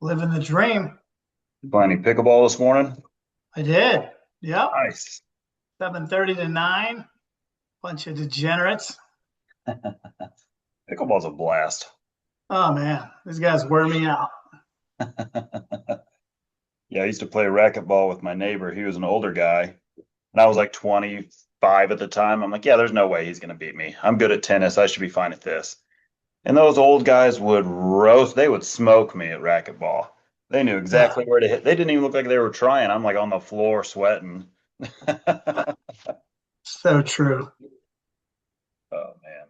Living the dream. Playing pickleball this morning. I did. Yep. Nice. 7:30 to 9. Bunch of degenerates. Pickleball's a blast. Oh man, these guys wear me out. Yeah, I used to play racquetball with my neighbor. He was an older guy, and I was like 25 at the time. I'm like, yeah, there's no way he's going to beat me. I'm good at tennis. I should be fine at this. And those old guys would roast, they would smoke me at racquetball. They knew Yeah, exactly where to hit. They didn't even look like they were trying. I'm like on the floor sweating. so true. Oh man.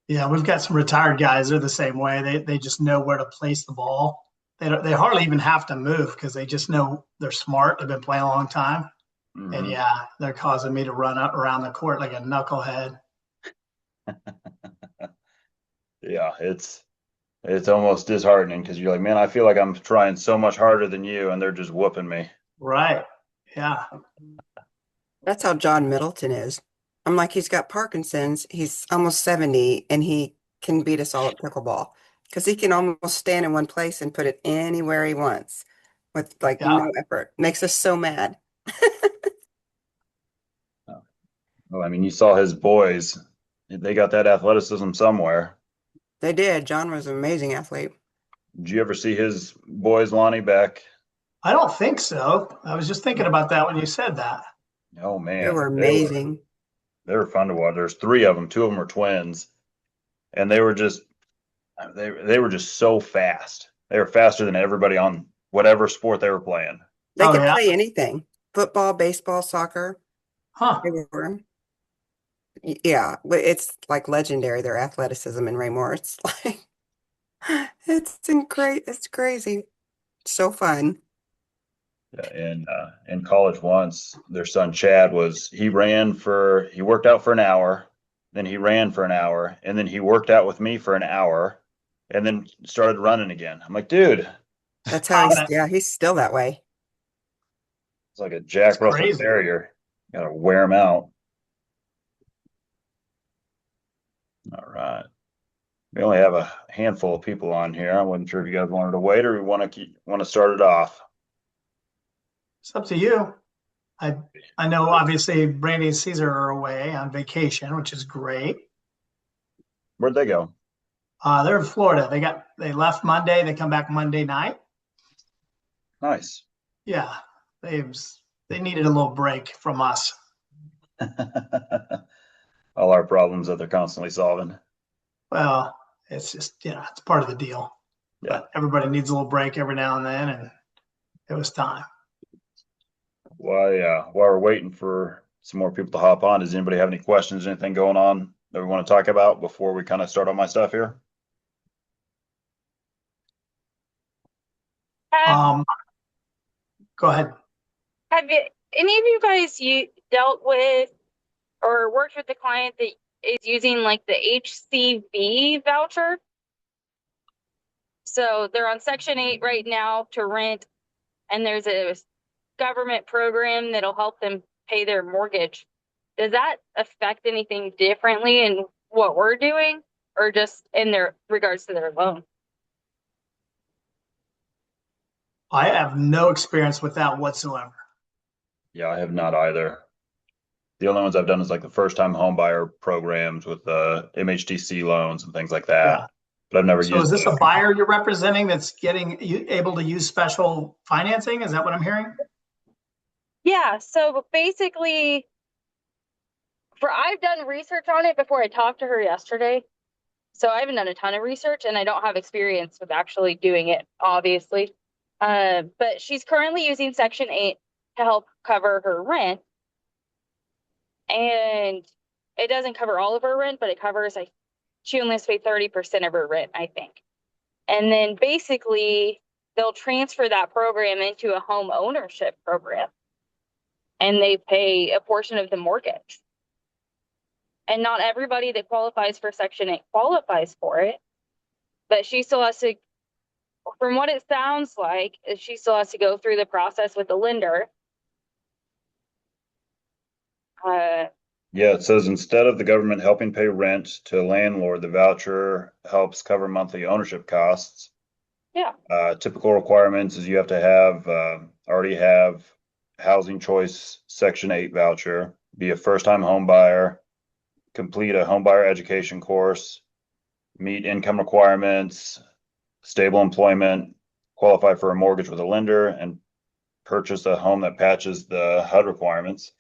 Yeah, we've got some retired guys. They're the same way. They just know where to place the ball. They hardly even have to move because they just know they're smart. They've been playing a long time. And Hmm. yeah, they're causing me to run up around the court like a knucklehead. Yeah, it's almost disheartening because you're like, man, I feel like I'm trying so much harder than you, and they're just whooping me. Right. Yeah. That's how John Middleton is. I'm like, he's got Parkinson's. He's almost 70 and he can beat us all at pickleball because he can almost stand in one place and put it anywhere he wants with like Yeah. no effort. Makes us so mad. Well, I mean, you saw his boys; they got that athleticism somewhere. They did. John was an amazing athlete. Did you ever see his boys, Lonnie, back? I don't think so. I was just thinking about that when you said that. Oh They were man, amazing. they were fun to watch. There's three of them. Two of them were twins, and they were just so fast. They were faster than everybody on whatever sport they were playing. They Oh could yeah. play anything. Football, baseball, soccer. Huh. They were, yeah, but it's like legendary, their athleticism in Raymore. It's like it's crazy. So fun. Yeah, in college once, their son Chad he worked out for an hour, then he ran for an hour, and then he worked out with me for an hour, and then started running again. I'm like, dude, That's how Wow, he's, that's yeah, he's still that way. it's like a that's Jack Russell crazy. Terrier. Gotta wear him out. All right. We only have a handful of people on here. I wasn't sure if you guys wanted to wait or we want to start it off. It's up to you. I I know obviously Brandy and Caesar are away on vacation, which is great. Where'd they go? They're in Florida. They left Monday. They come back Monday night. Nice. Yeah, they they needed a little break from us. All our problems that they're constantly solving. Well, it's just it's part of the deal. Yeah. But everybody needs a little break every now and then, and it was time. While we're waiting for some more people to hop on, does anybody have any questions, anything going on that we want to talk about before we kind of start on my stuff here? Have Um, Go ahead. any of you guys dealt with or worked with a client that is using like the HCV voucher? So they're on Section 8 right now to rent, and there's a government program that'll help them pay their mortgage. Does that affect anything differently in what we're doing or just in their regards to their loan? I have no experience with that whatsoever. Yeah, I have not either. The only ones I've done is like the first time home buyer programs with MHTC loans and things like Yeah. that. But I've never So is used this a it. buyer you're representing that's able to use special financing? Is that what I'm hearing? Yeah, so basically, I've done research on it before I talked to her yesterday. So I haven't done a ton of research and I don't have experience with actually doing it, obviously. But she's currently using Section 8 to help cover her rent. And it doesn't cover all of her rent, but it covers, like, she only has to pay 30% of her rent, I think. And then basically, they'll transfer that program into a home ownership program and they pay a portion of the mortgage. And not everybody that qualifies for Section 8 qualifies for it, but she still has to, from what it sounds like, is she still has to go through the process with the lender. Yeah, it says instead of the government helping pay rent to a landlord, the voucher helps cover monthly ownership costs. Yeah. Typical requirements is you have to have already have housing choice Section 8 voucher, be a first-time home buyer, complete a home buyer education course, meet income requirements, stable employment, qualify for a mortgage with a lender, and purchase a home that patches the HUD requirements.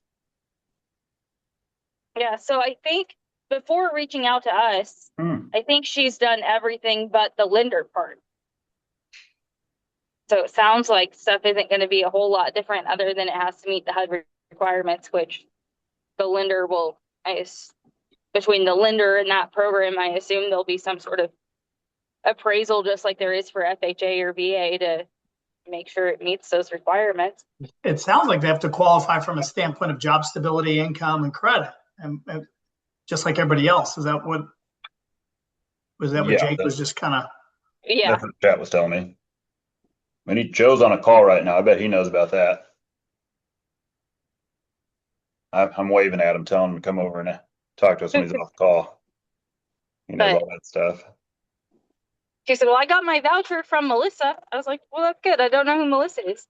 Yeah. So I think before reaching out to us, I think she's done everything but the lender part. So it sounds like stuff isn't going to be a whole lot different other than it has to meet the HUD requirements, which the lender will, between the lender and that program, I assume there'll be some sort of appraisal just like there is for FHA or VA to make sure it meets those requirements. It sounds like they have to qualify from a standpoint of job stability, income, and credit, and just like everybody else. Is that what Yeah, Jake was just kind of? Yeah. that's what the chat was telling me. I mean, Joe's on a call right now. I bet he knows about that. I'm waving at him, telling him to come over and talk to us when he's off the call. He knows all that stuff. She said, well, I got my voucher from Melissa. I was like, well, that's good. I don't know who Melissa is.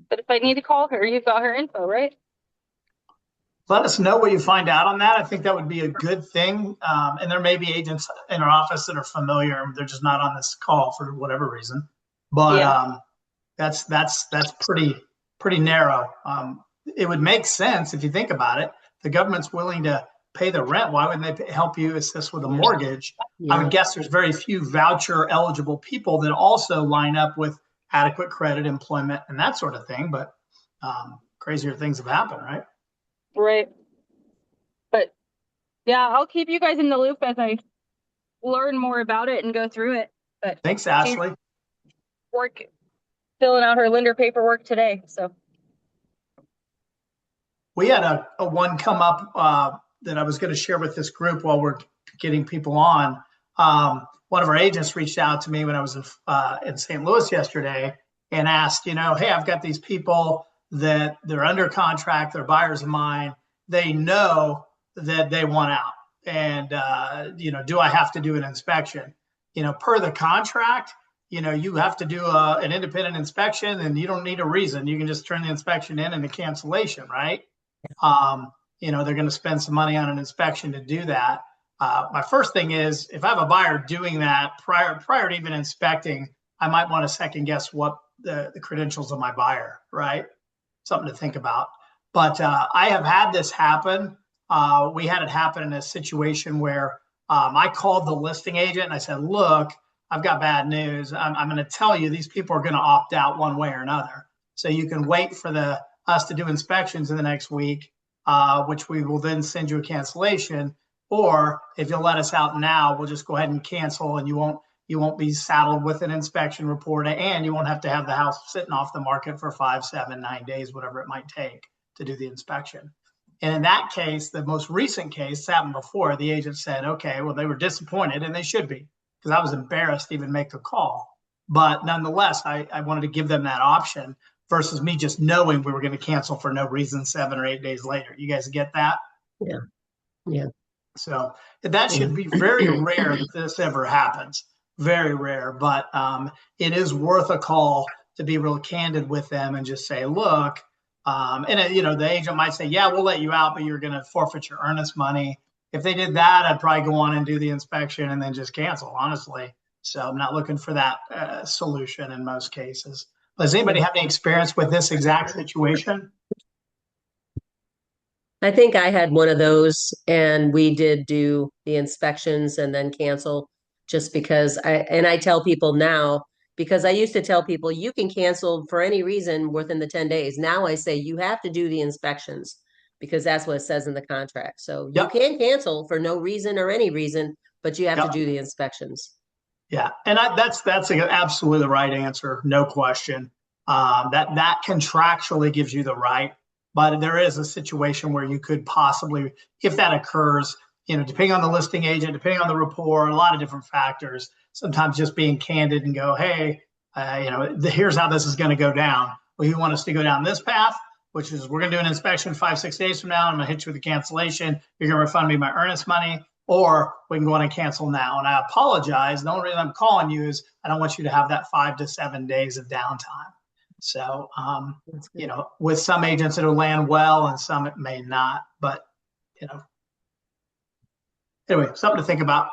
But if I need to call her, you've got her info, right? Let us know what you find out on that. I think that would be a good thing. And there may be agents in our office that are familiar. They're just not on this call for whatever reason. But Yeah. that's pretty narrow. It would make sense if you think about it. The government's willing to pay the rent. Why wouldn't they help you assist with a mortgage? I would guess there's very few voucher eligible people that also line up with adequate credit, employment, and that sort of thing. But crazier things have happened, right? Right. But yeah, I'll keep you guys in the loop as I learn more about it and go through it. But Thanks, Ashley. Filling out her lender paperwork today. So we had a one come up that I was going to share with this group while we're getting people on. One of our agents reached out to me when I was in St. Louis yesterday and asked, hey, I've got these people that they're under contract, they're buyers of mine. They know that they want out. And, do I have to do an inspection? Per the contract, you have to do an independent inspection and you don't need a reason. You can just turn the inspection in and a cancellation, right? They're going to spend some money on an inspection to do that. My first thing is if I have a buyer doing that prior to even inspecting, I might want to second guess what the credentials of my buyer, right? Something to think about. But I have had this happen. We had it happen in a situation where I called the listing agent and I said, look, I've got bad news. I'm going to tell you these people are going to opt out one way or another. So you can wait for us to do inspections in the next week, which we will then send you a cancellation. Or if you'll let us out now, we'll just go ahead and cancel and you won't be saddled with an inspection report and you won't have to have the house sitting off the market for 5, 7, 9 days, whatever it might take to do the inspection. And in that case, the most recent case happened before, the agent said, okay, well, they were disappointed and they should be because I was embarrassed to even make the call. But nonetheless, I wanted to give them that option versus me just knowing we were going to cancel for no reason 7 or 8 days later. You guys get that? Yeah. Yeah. So that should be very rare that this ever happens. Very rare, but it is worth a call to be real candid with them and just say, look, the agent might say, yeah, we'll let you out, but you're going to forfeit your earnest money. If they did that, I'd probably go on and do the inspection and then just cancel, honestly. So I'm not looking for that solution in most cases. Does anybody have any experience with this exact situation? I think I had one of those and we did do the inspections and then cancel just because I tell people now, because I used to tell people you can cancel for any reason within the 10 days. Now I say you have to do the inspections because that's what it says in the contract. So you can cancel for no reason or any reason, but you have to do the inspections. Yeah, and that's absolutely the right answer, no question. That contractually gives you the right. But there is a situation where you could possibly, if that occurs, depending on the listing agent, depending on the rapport, a lot of different factors, sometimes just being candid and go, hey, here's how this is going to go down. Well, you want us to go down this path, which is we're going to do an inspection 5, 6 days from now. I'm going to hit you with a cancellation. You're going to refund me my earnest money. or we can go on and cancel now. And I apologize. The only reason I'm calling you is I don't want you to have that 5 to 7 days of downtime. So, That's you good. know, with some agents it'll land well and some it may not, but you know, anyway, something to think about.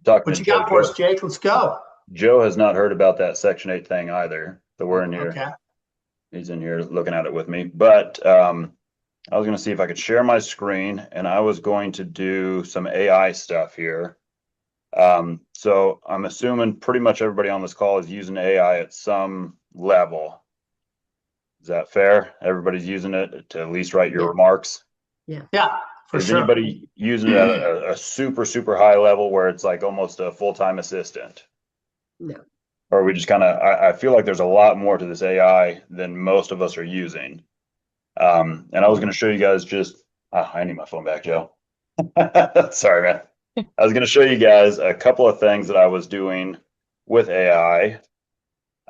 Talking What to you Joe. got for us, Jake? Let's go. Joe has not heard about that Section 8 thing either. So we're in here. Okay. He's in here looking at it with me. But I was going to see if I could share my screen, and I was going to do some AI stuff here. So I'm assuming pretty much everybody on this call is using AI at some level. Is that fair? Everybody's using it to at least write your Yeah. remarks. Yeah, for Is sure. anybody using it at a super, super high level where it's like almost a full-time assistant? No. Or are we just kind of, I feel like there's a lot more to this AI than most of us are using. And I was going to show you guys just, I need my phone back, Joe. Sorry, man. I was going to show you guys a couple of things that I was doing with AI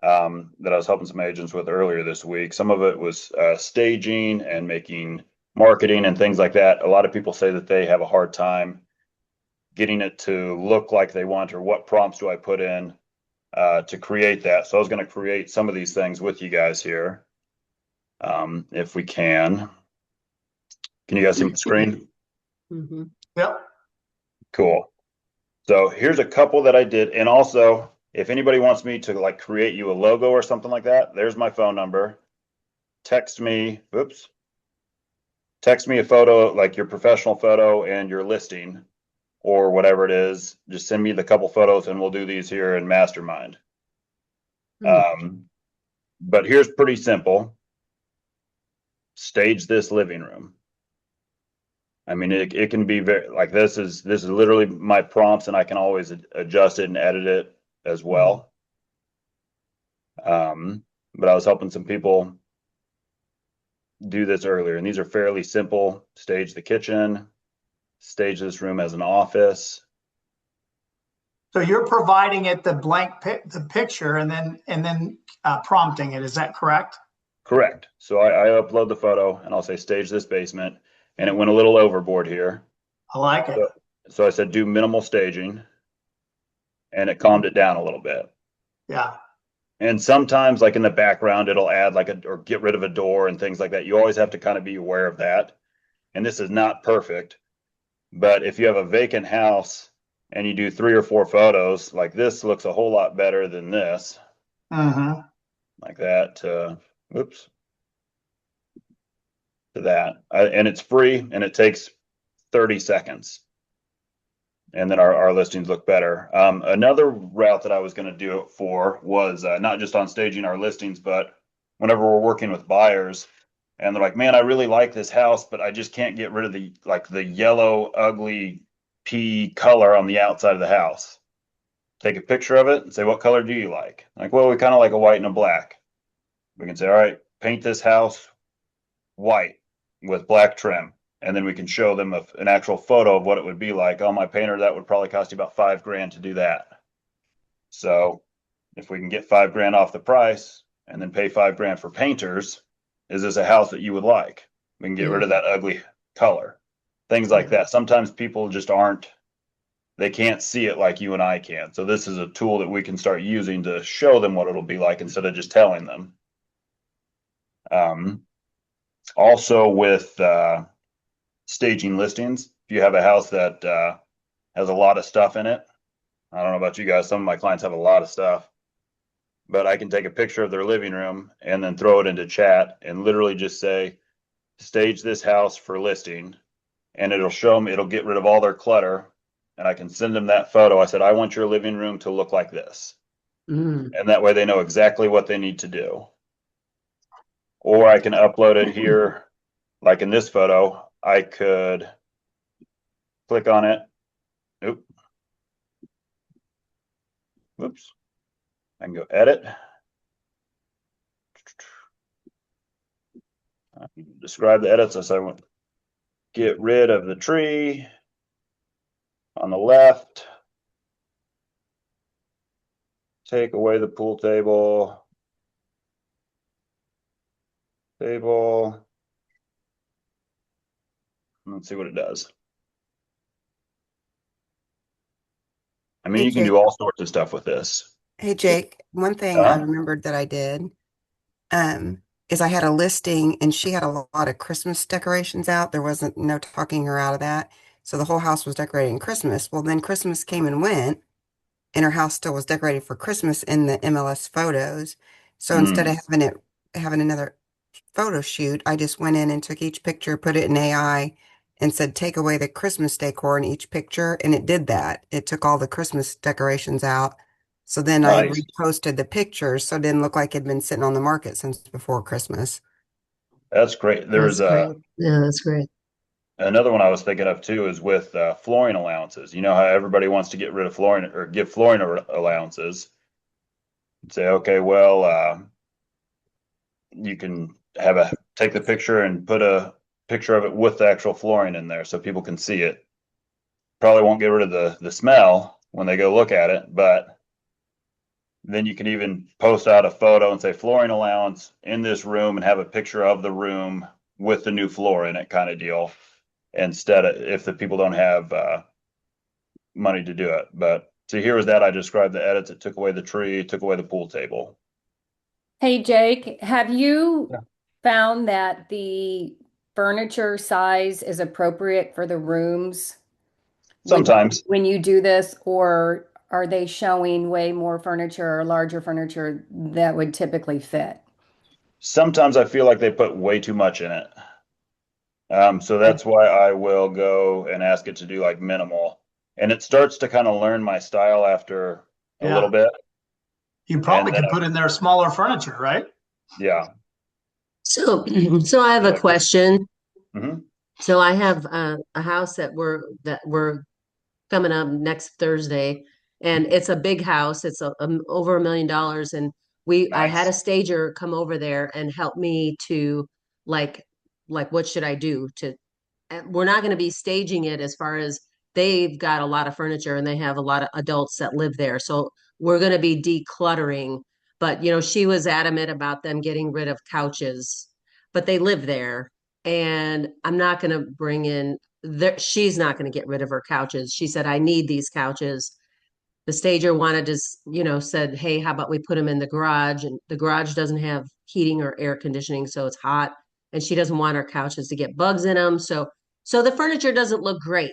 that I was helping some agents with earlier this week. Some of it was staging and making marketing and things like that. A lot of people say that they have a hard time getting it to look like they want, or what prompts do I put in to create that. So I was going to create some of these things with you guys here. If we can. Can you guys see my screen? Mm-hmm. Yep. Cool. So here's a couple that I did. And also, if anybody wants me to like create you a logo or something like that, there's my phone number. Text me, text me a photo, like your professional photo and your listing or whatever it is. Just send me the couple photos and we'll do these here in Mastermind. But here's pretty simple. Stage this living room. I mean, it can be very like this is literally my prompts, and I can always adjust it and edit it as well. But I was helping some people do this earlier, and these are fairly simple. Stage the kitchen, stage this room as an office. So you're providing it the blank the picture and then prompting it. Is that correct? Correct. So I upload the photo and I'll say stage this basement, and it went a little overboard here. I like it. So I said do minimal staging, and it calmed it down a little bit. Yeah. And sometimes, like in the background, it'll add like or get rid of a door and things like that. You always have to kind of be aware of that. And this is not perfect, but if you have a vacant house and you do 3 or 4 photos, like this looks a whole lot better than this. Mm-hmm. Like that. Oops. To that. And it's free and it takes 30 seconds. And then our listings look better. Another route that I was going to do it for was not just on staging our listings, but whenever we're working with buyers and they're like, man, I really like this house, but I just can't get rid of the yellow, ugly pea color on the outside of the house. Take a picture of it and say, what color do you like? Like, well, we kind of like a white and a black. We can say, all right, paint this house white with black trim. And then we can show them an actual photo of what it would be like. Oh, my painter, that would probably cost you about $5,000 to do that. So if we can get $5,000 off the price and then pay $5,000 for painters, is this a house that you would like? We can get rid of that ugly color. Things like that. Sometimes people just they can't see it like you and I can. So this is a tool that we can start using to show them what it'll be like instead of just telling them. Also with staging listings, if you have a house that has a lot of stuff in it, I don't know about you guys, some of my clients have a lot of stuff, but I can take a picture of their living room and then throw it into chat and literally just say, stage this house for listing, and it'll show them, it'll get rid of all their clutter, and I can send them that photo. I said, I want your living room to look like this. And that way they know exactly what they need to do. Or I can upload it here, like in this photo, I could click on it. Oops. I can go edit. Describe the edits. I want to get rid of the tree on the left. Take away the pool table. Let's see what it does. I mean, Hey, you can Jake. do all sorts of stuff with this. Hey, Jake. One thing I Uh, remembered that I did, um, is I had a listing and she had a lot of Christmas decorations out. There wasn't no talking her out of that. So the whole house was decorated in Christmas. Well, then Christmas came and went, and her house still was decorated for Christmas in the MLS photos. So instead of mm, having another photo shoot, I just went in and took each picture, put it in AI, and said, take away the Christmas decor in each picture. And it did that. It took all the Christmas decorations out. So then I nice. reposted the pictures so it didn't look like it'd been sitting on the market since before Christmas. That's great. That's There's great. Yeah, that's great. another one I was thinking of too is with flooring allowances. You know how everybody wants to get rid of flooring or give flooring allowances. Say, okay, well, you can take the picture and put a picture of it with the actual flooring in there so people can see it. Probably won't get rid of the smell when they go look at it, but then you can even post out a photo and say flooring allowance in this room and have a picture of the room with the new floor in it, kind of deal. Instead of if the people don't have money to do it. But so here was that I described the edits. It took away the tree, took away the pool table. Hey Jake, have you Yeah. found that the furniture size is appropriate for the rooms when Sometimes, when you do this, or are they showing way more furniture or larger furniture that would typically fit? sometimes I feel like they put way too much in it. So that's why I will go and ask it to do like minimal. And it starts to kind of learn my style after a little Yeah. bit. You And probably then, could put in there smaller furniture, right? yeah, So, so I have be a like this. question. Hmm. So I have a house that we're coming up next Thursday, and it's a big house. It's over $1 million, and I had a Nice. stager come over there and help me to like what should I do to. We're not going to be staging it as far as they've got a lot of furniture and they have a lot of adults that live there, so we're going to be decluttering. But she was adamant about them getting rid of couches, but they live there, and I'm not going to bring in she's not going to get rid of her couches. She said, I need these couches. The stager wanted to, said, hey, how about we put them in the garage? And the garage doesn't have heating or air conditioning, so it's hot. And she doesn't want her couches to get bugs in them. So the furniture doesn't look great.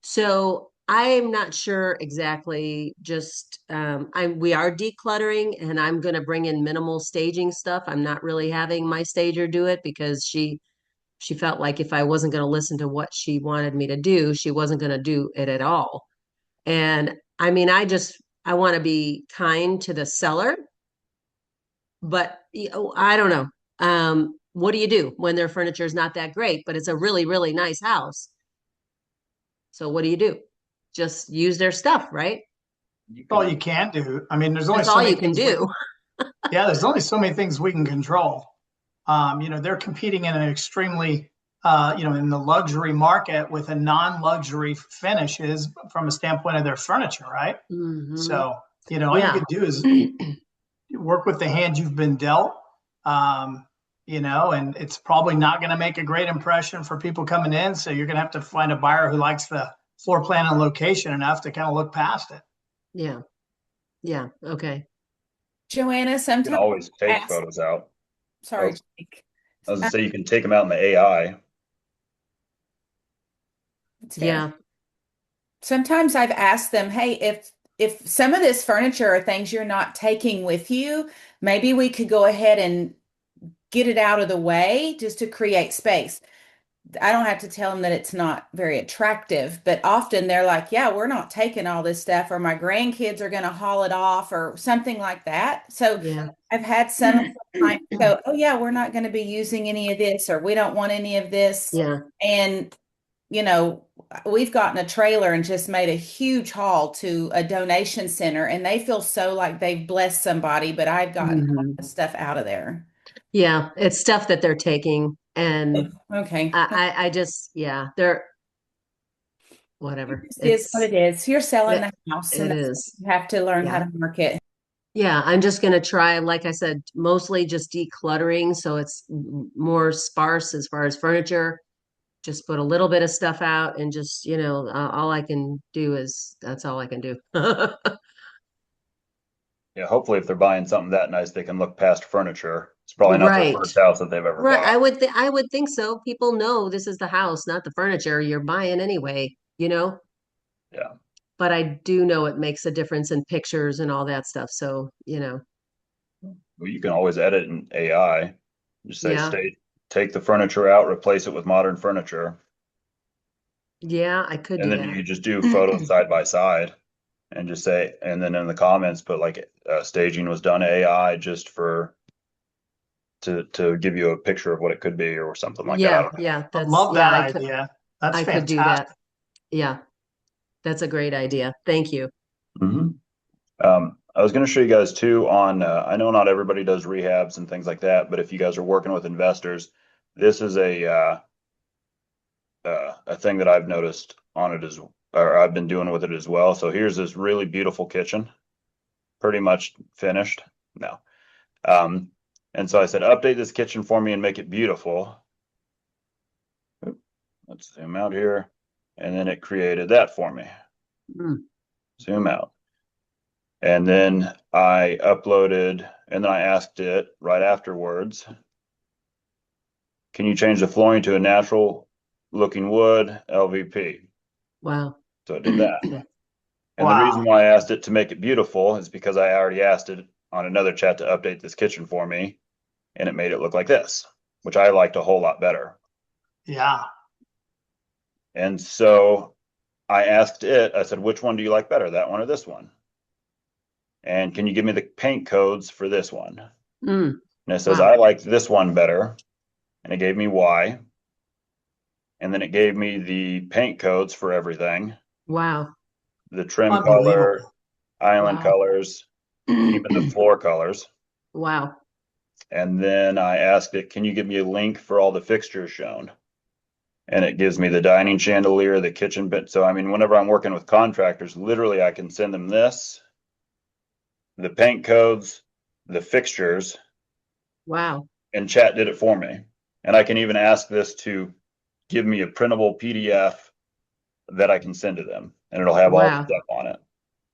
So I'm not sure exactly. Just we are decluttering, and I'm going to bring in minimal staging stuff. I'm not really having my stager do it because she felt like if I wasn't going to listen to what she wanted me to do, she wasn't going to do it at all. And I mean, I want to be kind to the seller, but I don't know. What do you do when their furniture is not that great, but it's a really, really nice house? So what do you do? Just use their stuff, right? You All can, you can do. I mean, there's only That's so all many you can things we, do. yeah, there's only so many things we can control. They're competing in an extremely, in the luxury market with a non-luxury finishes from a standpoint of their furniture, right? Hmm. So, all you Yeah. could do is work with the hand you've been dealt. And it's probably not going to make a great impression for people coming in. So you're going to have to find a buyer who likes the floor plan and location enough to kind of look past it. Yeah. Yeah. Okay. Joanna, you can sometimes always take ask, photos out. sorry, Oh, Jake. I was gonna Uh, say you can take them out in the AI. It's fair. Yeah. Sometimes I've asked them, hey, if some of this furniture are things you're not taking with you, maybe we could go ahead and get it out of the way just to create space. I don't have to tell them that it's not very attractive, but often they're like, yeah, we're not taking all this stuff, or my grandkids are going to haul it off, or something like that. So Yeah. I've had some clients go, oh, yeah, we're not going to be using any of this, or we don't want any of this. Yeah. And, you know, we've gotten a trailer and just made a huge haul to a donation center, and they feel so like they've blessed somebody, but I've gotten all Hmm. the stuff out of there. Yeah. It's stuff that they're taking, and Okay. I just, yeah, they're whatever. It is what it is. You're selling It, the house, and it that's what is. you have to learn how Yeah. to market. Yeah, I'm just gonna try, like I said, mostly just decluttering, so it's more sparse as far as furniture. just put a little bit of stuff out and just, all I can do is that's all I can do. Yeah, hopefully if they're buying something that nice, they can look past furniture. It's probably not their Right. first house that they've ever Right. bought. I would think so. People know this is the house, not the furniture you're buying anyway, Yeah. But I do know it makes a difference in pictures and all that stuff. So, Well, you can always edit in AI. Just say yeah. state, take the furniture out, replace it with modern furniture. Yeah, I could And do then you that. just do photos side by side and just say, and then in the comments, put like staging was done AI just to give you a picture of what it could be or something like that. I Yeah, don't know. yeah, I love yeah, that idea. That's I could do fantastic. that. Yeah, that's a great idea. Thank you. Mhm. I was going to show you guys too on, I know not everybody does rehabs and things like that, but if you guys are working with investors, this is a thing that I've noticed on it or I've been doing with it as well. So here's this really beautiful kitchen, pretty much finished. No. And so I said, update this kitchen for me and make it beautiful. Let's zoom out here. And then it created that for me. Mm. Zoom out. And then I uploaded, and then I asked it right afterwards, can you change the flooring to a natural looking wood LVP? Wow. So it did that. And the Wow. reason why I asked it to make it beautiful is because I already asked it on another chat to update this kitchen for me, and it made it look like this, which I liked a whole lot better. Yeah. And so I asked it, I said, which one do you like better, that one or this one? And can you give me the paint codes for this one? Mm. And it says, Wow. I like this one better. And it gave me why. And then it gave me the paint codes for everything, Wow. the trim color, Unbelievable. island Wow. colors, even the floor colors. Wow. And then I asked it, can you give me a link for all the fixtures shown? And it gives me the dining chandelier, the kitchen bit. So, I mean, whenever I'm working with contractors, literally I can send them this, the paint codes, the fixtures, Wow. and chat did it for me. And I can even ask this to give me a printable PDF that I can send to them, and it'll have all the Wow. stuff on it.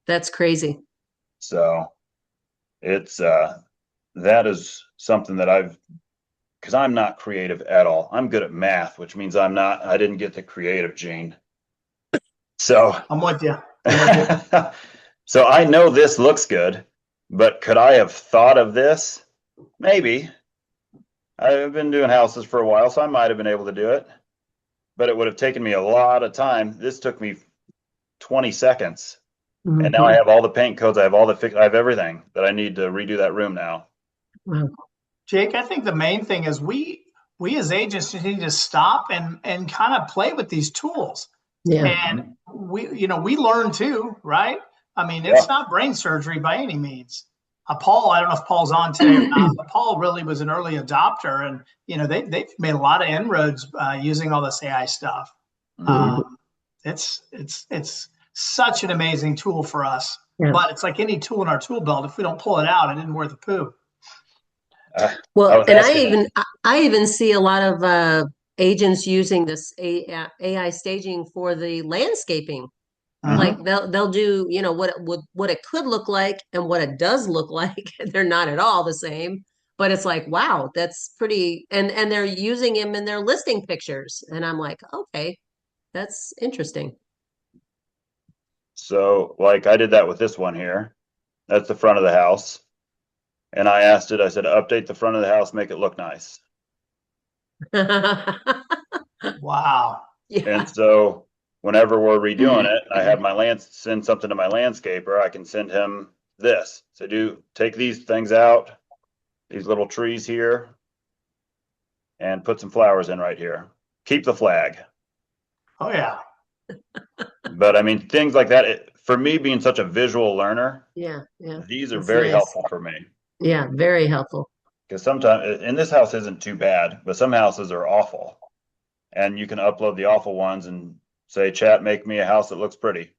That's crazy. So it's that is something that because I'm not creative at all. I'm good at math, which means I didn't get the creative gene. So I'm with you. so I know this looks good, but could I have thought of this? Maybe. I've been doing houses for a while, so I might have been able to do it, but it would have taken me a lot of time. This took me 20 seconds. And now I have all the paint codes. I have I have everything that I need to redo that room now. Wow. Jake, I think the main thing is we as agents need to stop and kind of play with these tools. Yeah. And we learn too, right? I mean, it's not brain surgery by any means. Paul, I don't know if Paul's on today or not, but Paul really was an early adopter, and they've made a lot of inroads using all this AI stuff. It's such an amazing tool for us, but it's like any tool in our tool belt. If we don't pull it out, it isn't worth a poo. Well, and I even see a lot of agents using this AI staging for the landscaping. Like they'll do, what it could look like and what it does look like. They're not at all the same, but it's like, wow, that's pretty. And they're using him in their listing pictures, and I'm like, okay, that's interesting. So, like, I did that with this one here. That's the front of the house. And I asked it, I said, update the front of the house, make it look nice. Wow. Yeah. And so whenever we're redoing it, I have send something to my landscaper. I can send him this. So take these things out, these little trees here, and put some flowers in right here. Keep the flag. Oh yeah. But I mean, things like that, for me being such a visual learner, Yeah. these are That's very nice. helpful for me. Yeah, very helpful. Because sometimes, and this house isn't too bad, but some houses are awful. And you can upload the awful ones and say, chat, make me a house that looks pretty.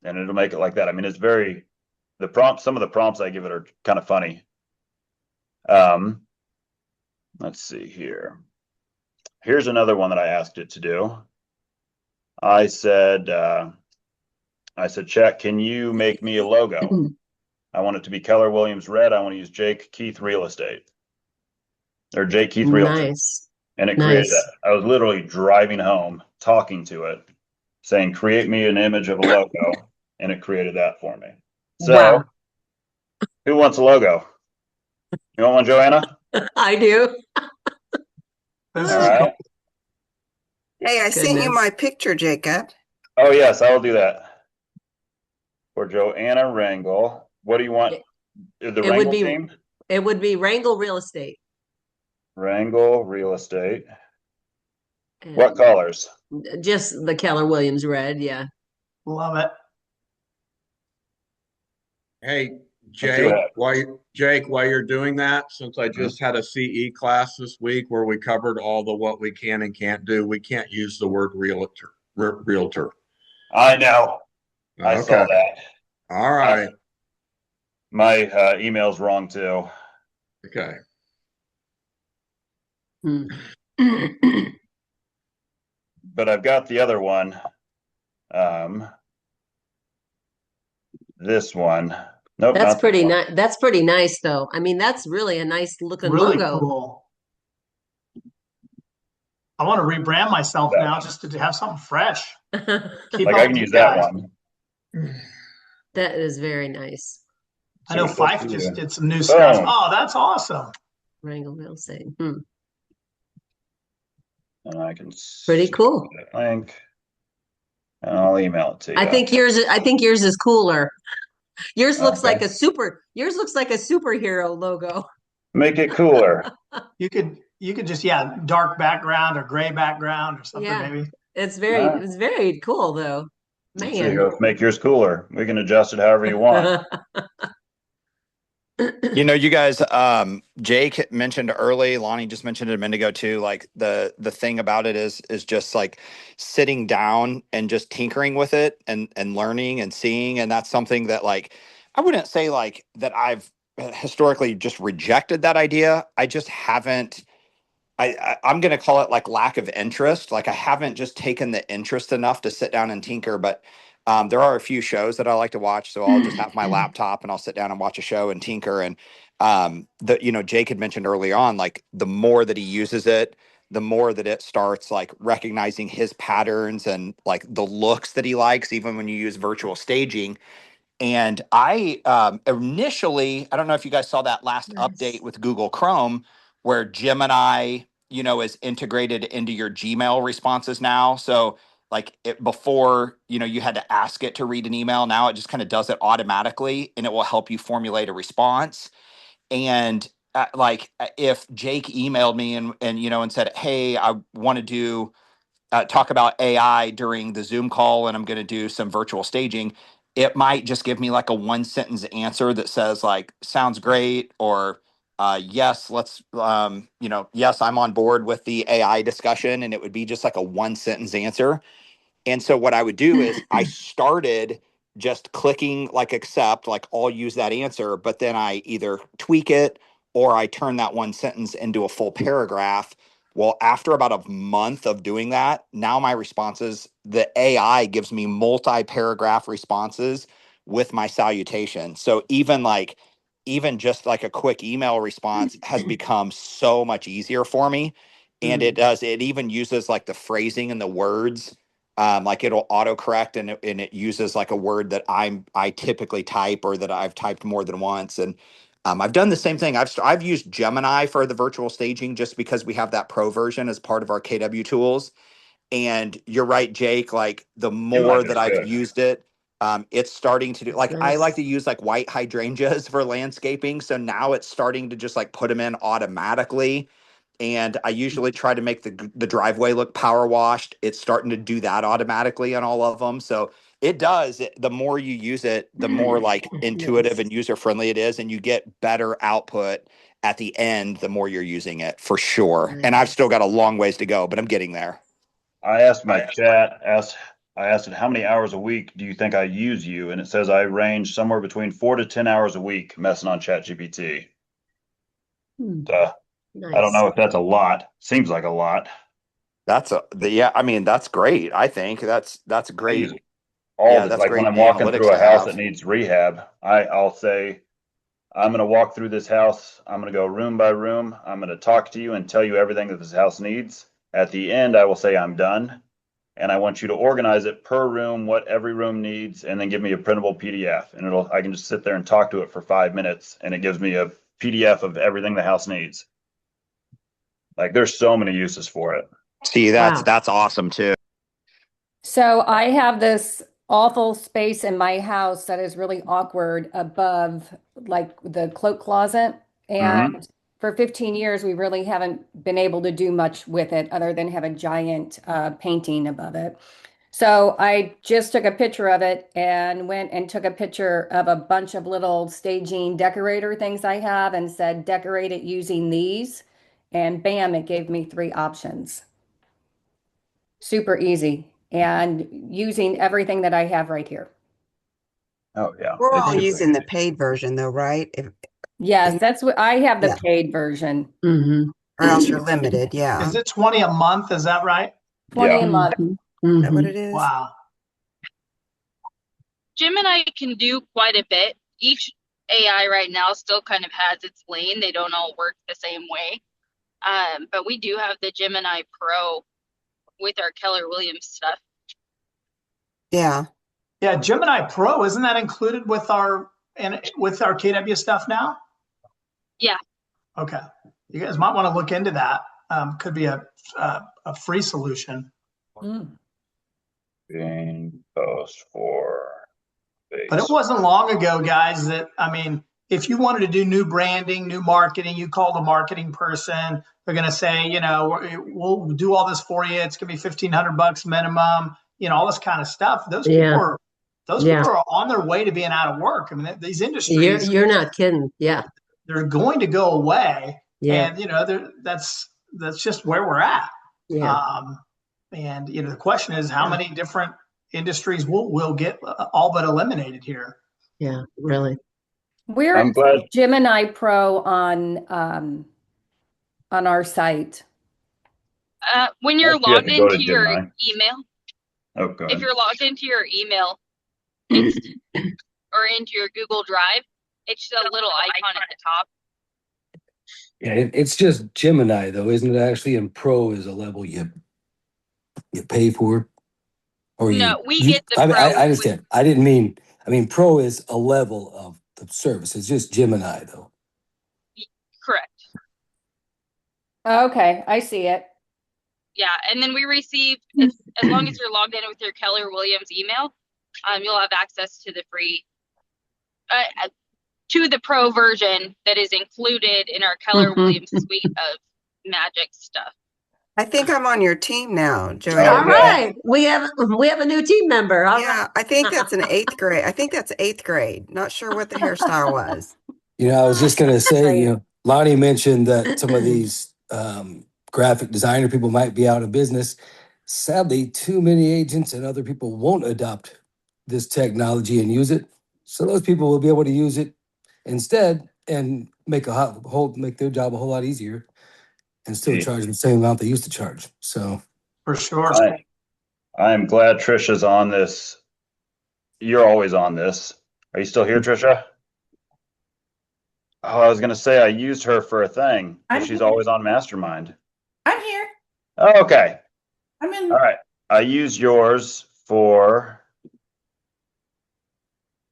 And it'll make it like that. I mean, some of the prompts I give it are kind of funny. Let's see here. here's another one that I asked it to do. I said, Chat, can you make me a logo? I want it to be Keller Williams red. I want to use Jake Keith Real Estate or Jake Keith Realty. Nice. And it created Nice. that. I was literally driving home, talking to it, saying, create me an image of a logo. And it created that for me. So Wow. who wants a logo? You want one, Joanna? I do. This All is right. cool. Hey, I sent you Goodness. my picture, Jacob. Oh, yes, I will do that. For Joanna Rangel. What do you want? The It would Rangel be team? it would be Wrangle Real Estate. Rangel Real Estate. And What colors? just the Keller Williams red, yeah. Love it. Let's Hey, do Jake, it. while you're doing that, since I just had a CE class this week where we covered all the what we can and can't do, we can't use the word realtor. I know. I saw Okay. that. All right. My email's wrong too. Okay. Hmm. But I've got the other one. This one. Nope, That's not pretty this one. nice. That's pretty nice though. I mean, that's really a nice looking Really logo. cool. I want to rebrand myself Yeah. now just to have something fresh. Keep Like up I can with use you that guys. one. That is very nice. I know So we'll Fife see just you. did some new stuff. Boom. Oh, that's awesome. Wrangle Real Estate. And I can Pretty cool. that link. And I'll email it to you. I think yours is cooler. Yours looks like Okay. yours looks like a superhero logo. Make it cooler. You could just dark background or gray background or something Yeah. maybe. It's Alright. very cool though. Let's see, Man. let's make yours cooler. We can adjust it however you want. You know, you guys, Jake mentioned early, Lonnie just mentioned it a minute ago too. Like the thing about it is just like sitting down and just tinkering with it and learning and seeing. And that's something that like I wouldn't say like that I've historically just rejected that idea. I just haven't. I'm going to call it like lack of interest. Like I haven't just taken the interest enough to sit down and tinker, but there are a few shows that I like to watch. So I'll just have my laptop and I'll sit down and watch a show and tinker. And Jake had mentioned early on, like the more that he uses it, the more that it starts like recognizing his patterns and like the looks that he likes, even when you use virtual staging. And I initially, I don't know if you guys saw that last Nice. update with Google Chrome where Gemini, is integrated into your Gmail responses now. So like before, you had to ask it to read an email. Now it just kind of does it automatically and it will help you formulate a response. And if Jake emailed me and said, hey, I want to do talk about AI during the Zoom call and I'm going to do some virtual staging, it might just give me like a one sentence answer that says like, sounds great, or yes, yes, I'm on board with the AI discussion. And it would be just like a one sentence answer. And so what I would do is I started just clicking like accept, like I'll use that answer, but then I either tweak it or I turn that one sentence into a full paragraph. Well, after about a month of doing that, now my responses, the AI gives me multi-paragraph responses with my salutation. So even just like a quick email response has become so much easier for me. And it even uses like the phrasing and the words, like it'll autocorrect and it uses like a word that I typically type or that I've typed more than once. And I've done the same thing. I've used Gemini for the virtual staging just because we have that pro version as part of our KW tools. And you're right, Jake, like the more that I've used it, it's starting to do like I like to use like white hydrangeas for landscaping. So now it's starting to just like put them in automatically. And I usually try to make the driveway look power washed. It's starting to do that automatically on all of them. So it does. The more you use it, the more like intuitive and user friendly it is, and you get better output at the end. The more you're using it, for sure. And I've still got a long ways to go, but I'm getting there. I asked my chat, I asked it, how many hours a week do you think I use you? And it says I range somewhere between 4 to 10 hours a week messing on ChatGPT. So I don't know if that's a lot. Seems like a lot. Yeah, I mean, that's great. I think that's great. All Yeah, this, that's like when great I'm walking analytics through a to house have. that needs rehab, I'll say, I'm going to walk through this house. I'm going to go room by room. I'm going to talk to you and tell you everything that this house needs. At the end, I will say I'm done. And I want you to organize it per room, what every room needs, and then give me a printable PDF. And I can just sit there and talk to it for 5 minutes, and it gives me a PDF of everything the house needs. Like there's so many uses for it. See, that's awesome too. So I have this awful space in my house that is really awkward above like the cloak closet. And for 15 years, we really haven't been able to do much with it other than have a giant painting above it. So I just took a picture of it and went and took a picture of a bunch of little staging decorator things I have and said, decorate it using these. And bam, it gave me 3 options. Super easy and using everything that I have right here. Oh yeah. We're It's all super using the easy. paid version though, right? Yes, that's what I have the Yeah. paid version. Mm-hmm. Or else you're limited. Yeah. Is it 20 a month? Is that right? 20 Yeah. a month. Is Mm-hmm. that what it is? Wow. Gemini can do quite a bit. Each AI right now still kind of has its lane. They don't all work the same way. But we do have the Gemini Pro with our Keller Williams stuff. Yeah. Yeah, Gemini Pro, isn't that included with our KW stuff now? Yeah. Okay. You guys might want to look into that. Could be a free solution. Being post for base. But it wasn't long ago, guys, that, I mean, if you wanted to do new branding, new marketing, you call the marketing person, they're going to say, you know, we'll do all this for you. It's going to be $1,500 minimum, you know, all this kind of stuff. Those people are on their way to being out of work. I mean, these industries, You're not kidding. Yeah. they're going to go away. Yeah. And, you know, that's just where we're at. Yeah. And, you know, the question is how many different industries will get all but eliminated here. Yeah, really. Where I'm is glad. Gemini Pro on our site? When you're You have logged to go to into your Gemini. email, Oh, go if ahead. you're logged into your email, it's or into your Google Drive, it's just a little icon at the top. Yeah, it's just Gemini though, isn't it? Actually, and Pro is a level you pay for, or No, we you. get the I mean, Pro. I understand. I didn't mean. I mean, Pro is a level of the service. It's just Gemini though. Correct. Okay, I see it. Yeah, and then we receive, as long as you're logged in with your Keller Williams email, you'll have access to the free, to the Pro version that is included in our Keller Williams suite of magic stuff. I think I'm on your team now, Joey. Oh, All right. We have a new team member. All Yeah, right. I think that's an 8th grade. I think that's 8th grade. Not sure what the hairstyle was. You know, I was just gonna say, you know, Lonnie mentioned that some of these graphic designer people might be out of business. Sadly, too many agents and other people won't adopt this technology and use it. So those people will be able to use it instead and make make their job a whole lot easier and still charge them the same amount they used to charge. So For sure. I am glad Trisha's on this. You're always on this. Are you still here, Trisha? Oh, I was gonna say I used her for a thing, but I'm she's here. always on Mastermind. I'm here. Oh, okay. I'm in. All right. I used yours for.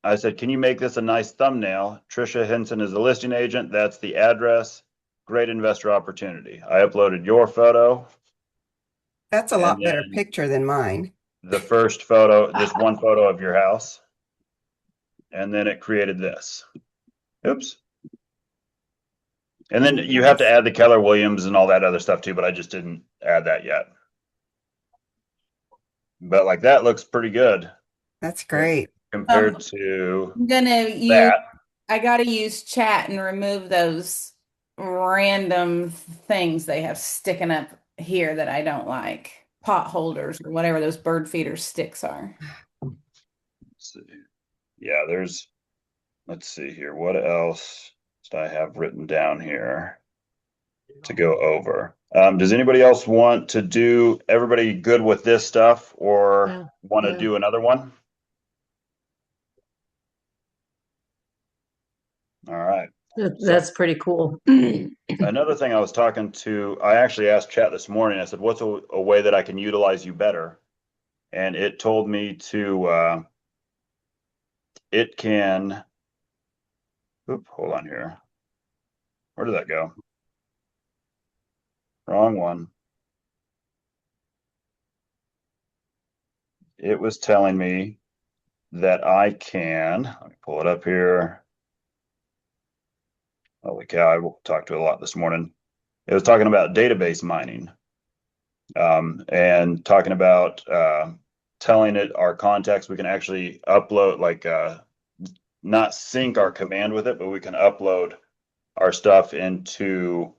I said, can you make this a nice thumbnail? Trisha Henson is a listing agent. That's the address. Great investor opportunity. I uploaded your photo. That's a And lot better then picture than mine. the first photo, just one photo of your house. And then it created this. Oops. And then you have to add the Keller Williams and all that other stuff too, but I just didn't add that yet. But like that looks pretty good That's great. compared to I'm gonna use. that. I gotta use chat and remove those random things they have sticking up here that I don't like. Pot holders or whatever those bird feeder sticks are. Let's see. Yeah, let's see here. What else did I have written down here to go over? Does anybody else want to do, everybody good with this stuff or Yeah, want to yeah. do another one? All right. That's pretty cool. Another thing I actually asked chat this morning, I said, what's a way that I can utilize you better? And it told me to, it can, hold on here. Where did that go? Wrong one. It was telling me that I can, let me pull it up here. Holy cow, I talked to it a lot this morning. It was talking about database mining, and talking about telling it our contacts, we can actually upload, like not sync our command with it, but we can upload our stuff into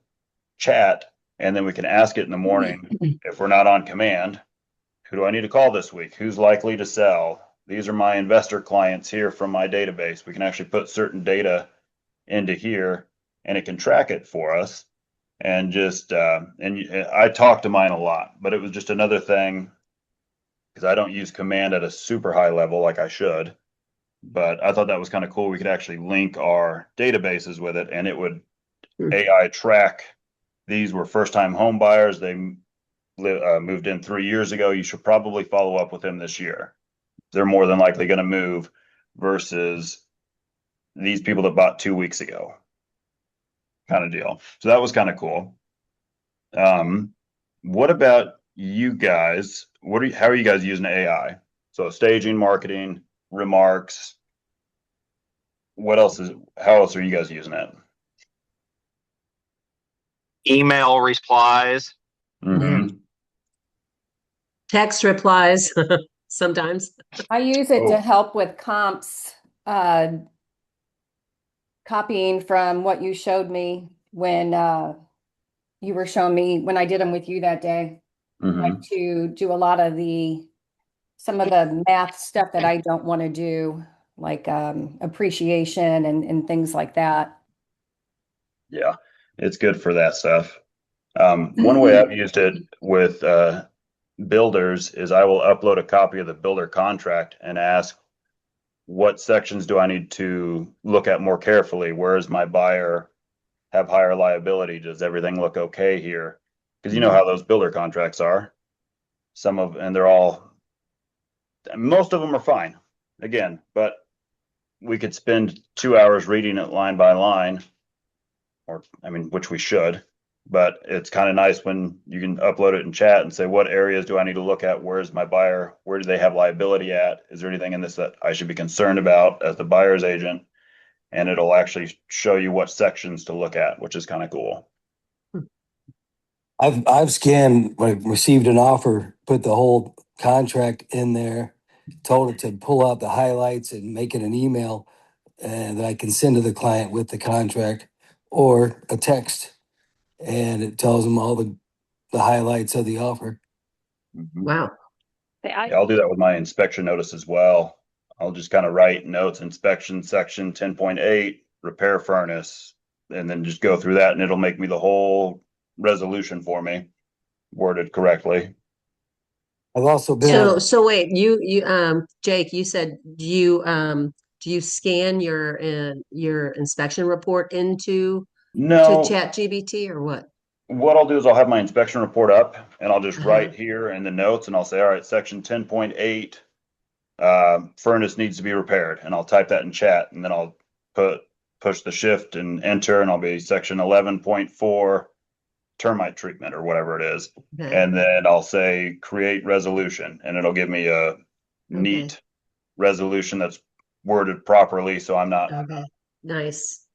chat, and then we can ask it in the morning if we're not on command, who do I need to call this week? Who's likely to sell? These are my investor clients here from my database. We can actually put certain data into here and it can track it for us. And just, and I talk to mine a lot, but it was just another thing because I don't use command at a super high level like I should. But I thought that was kind of cool. We could actually link our databases with it and it would AI track. These were first time home buyers. They moved in 3 years ago. You should probably follow up with them this year. They're more than likely going to move versus these people that bought 2 weeks ago, kind of deal. So that was kind of cool. What about you guys? How are you guys using AI? So staging, marketing, remarks. How else are you guys using it? Email replies. Mm-hmm. Text replies sometimes. I use it to help with comps, copying from what you showed me when you were showing me when I did them with you that day. Like to do a lot of some of the math stuff that I don't want to do, like appreciation and things like that. Yeah, it's good for that stuff. One way I've used it with builders is I will upload a copy of the builder contract and ask, what sections do I need to look at more carefully? Where is my buyer have higher liability? Does everything look okay here? Because you know how those builder contracts are. And most of them are fine, again, but we could spend 2 hours reading it line by line, which we should. But it's kind of nice when you can upload it in chat and say, what areas do I need to look at? Where's my buyer? Where do they have liability at? Is there anything in this that I should be concerned about as the buyer's agent? And it'll actually show you what sections to look at, which is kind of cool. I've scanned when I received an offer, put the whole contract in there, told it to pull out the highlights and make it an email and that I can send to the client with the contract or a text, and it tells them all the highlights of the offer. Wow. Yeah, I'll do that with my inspection notice as well. I'll just kind of write notes, inspection section 10.8, repair furnace, and then just go through that and it'll make me the whole resolution for me, worded correctly. I've also been So wait, Jake, you said do you scan your inspection report to No, ChatGPT or what? what I'll do is I'll have my inspection report up and I'll just write here in the notes and I'll say, all right, section 10.8, furnace needs to be repaired. And I'll type that in chat and then I'll push the shift and enter and I'll be section 11.4 termite treatment or whatever it is. Okay. And then I'll say create resolution and it'll give me a neat resolution that's worded properly. So I'm not, Okay. Nice.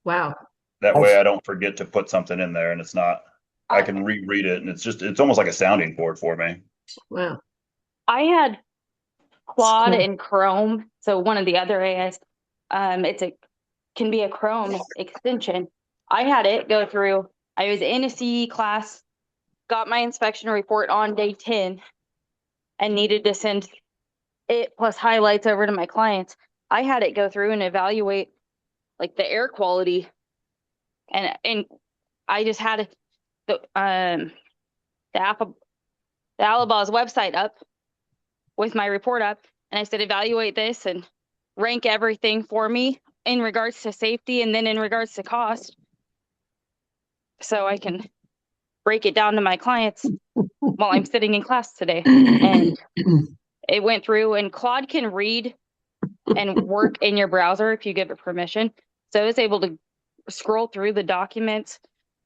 Wow. that way I don't forget to put something in there and it's not, I can reread it and it's almost like a sounding board for me. Wow. I had Claude cool. and Chrome. So one of the other AIs, can be a Chrome extension. I had it go through. I was in a CE class, got my inspection report on day 10, and needed to send it plus highlights over to my clients. I had it go through and evaluate like the air quality, and I just had the Alabaw's website up with my report up, and I said, evaluate this and rank everything for me in regards to safety and then in regards to cost, so I can break it down to my clients while I'm sitting in class today. And it went through, and Claude can read and work in your browser if you give it permission. So it's able to scroll through the documents,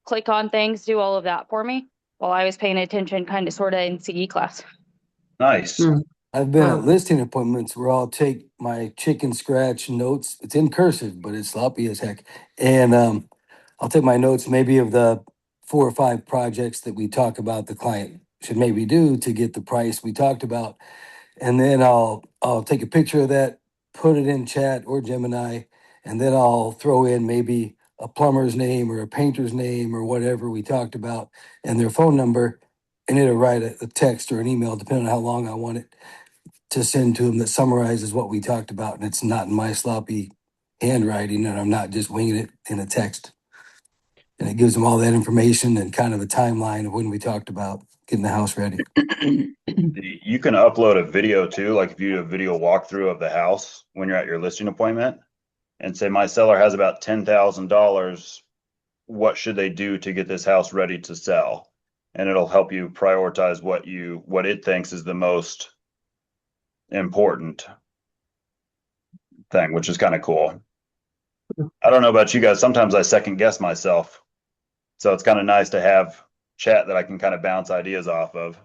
click on things, do all of that for me while I was paying attention kind of sort of in CE class. Nice. I've been Wow. at listing appointments where I'll take my chicken scratch notes. It's in cursive, but it's sloppy as heck. And I'll take my notes maybe of the 4 or 5 projects that we talk about the client should maybe do to get the price we talked about. And then I'll take a picture of that, put it in chat or Gemini, and then I'll throw in maybe a plumber's name or a painter's name or whatever we talked about and their phone number, and it'll write a text or an email, depending on how long I want it, to send to them that summarizes what we talked about. And it's not in my sloppy handwriting, and I'm not just winging it in a text. And it gives them all that information and kind of a timeline of when we talked about getting the house ready. You can upload a video too, like if you do a video walkthrough of the house when you're at your listing appointment and say, my seller has about $10,000. What should they do to get this house ready to sell? And it'll help you prioritize what it thinks is the most important thing, which is kind of cool. I don't know about you guys. Sometimes I second guess myself. So it's kind of nice to have chat that I can kind of bounce ideas off of.